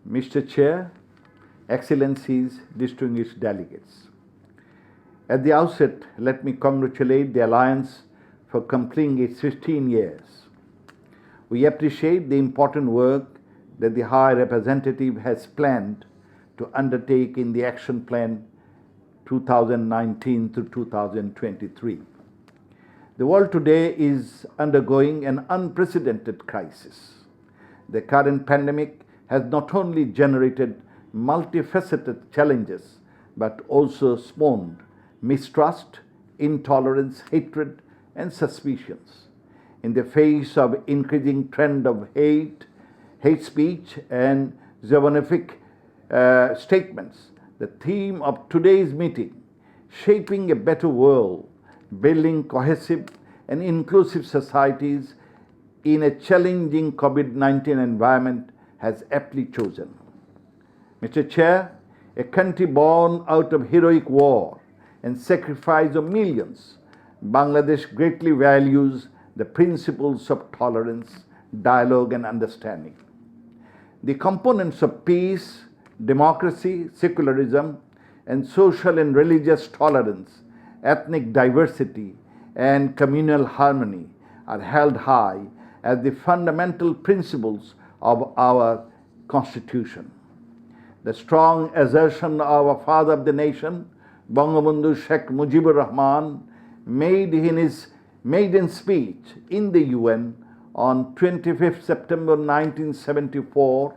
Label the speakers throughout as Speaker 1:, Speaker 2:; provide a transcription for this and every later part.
Speaker 1: Mr. Chair, Excellencies, distinguished delegates. At the outset, let me congratulate the Alliance for completing its 15 years. We appreciate the important work that the High Representative has planned to undertake in the Action Plan 2019 to 2023. The world today is undergoing an unprecedented crisis. The current pandemic has not only generated multifaceted challenges, but also spawned mistrust, intolerance, hatred, and suspicions. In the face of increasing trend of hate speech, and xenophobic statements, the theme of today's meeting, Shaping a Better World, Building Cohesive and Inclusive Societies in a Challenging COVID-19 Environment, has aptly chosen. Mr. Chair, a country born out of heroic war and sacrifice of millions, Bangladesh greatly values the principles of tolerance, dialogue, and understanding. The components of peace, democracy, secularism, and social and religious tolerance, ethnic diversity, and communal harmony are held high as the fundamental principles of our Constitution. The strong assertion of our father of the nation, Bangabandhu Sheikh Mujibur Rahman, made in his maiden speech in the UN on 25th September 1974,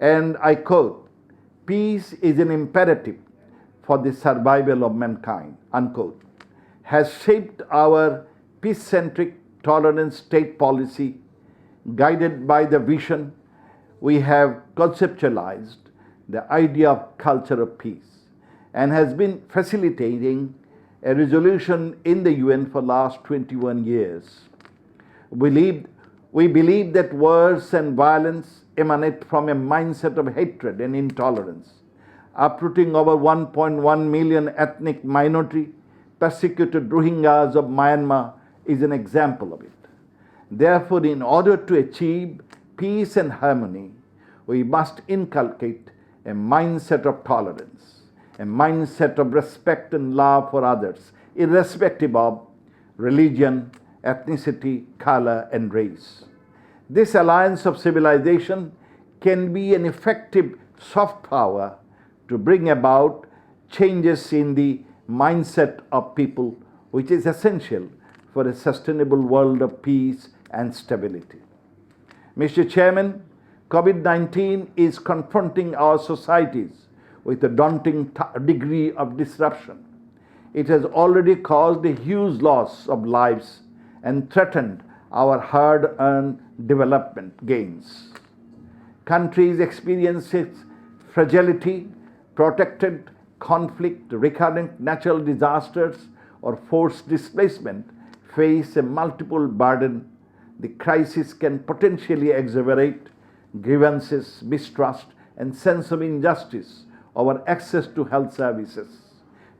Speaker 1: and I quote, "Peace is an imperative for the survival of mankind," unquote, has shaped our peace-centric tolerance state policy. Guided by the vision, we have conceptualized the idea of culture of peace and has been facilitating a resolution in the UN for the last 21 years. We believe that wars and violence emanate from a mindset of hatred and intolerance. Uprooting over 1.1 million ethnic minority persecuted Rohingyas of Myanmar is an example of it. Therefore, in order to achieve peace and harmony, we must inculcate a mindset of tolerance, a mindset of respect and love for others, irrespective of religion, ethnicity, color, and race. This alliance of civilization can be an effective soft power to bring about changes in the mindset of people, which is essential for a sustainable world of peace and stability. Mr. Chairman, COVID-19 is confronting our societies with a daunting degree of disruption. It has already caused a huge loss of lives and threatened our hard-earned development gains. Countries experiencing fragility, protracted conflict, recurrent natural disasters, or forced displacement face a multiple burden. The crisis can potentially exacerbate grievances, mistrust, and sense of injustice over access to health services,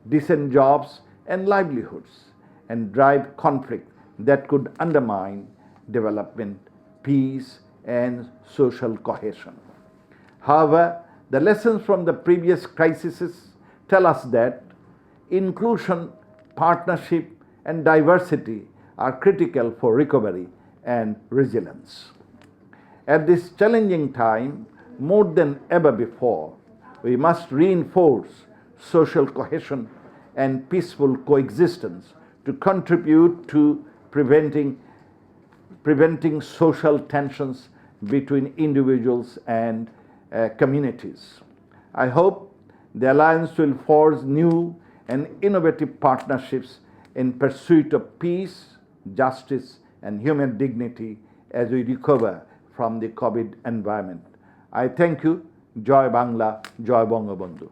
Speaker 1: decent jobs, and livelihoods, and drive conflict that could undermine development, peace, and social cohesion. However, the lessons from the previous crises tell us that inclusion, partnership, and diversity are critical for recovery and resilience. At this challenging time, more than ever before, we must reinforce social cohesion and peaceful coexistence to contribute to preventing social tensions between individuals and communities. I hope the Alliance will forge new and innovative partnerships in pursuit of peace, justice, and human dignity as we recover from the COVID environment. I thank you. Joy Bangla, Joy Bangabandhu.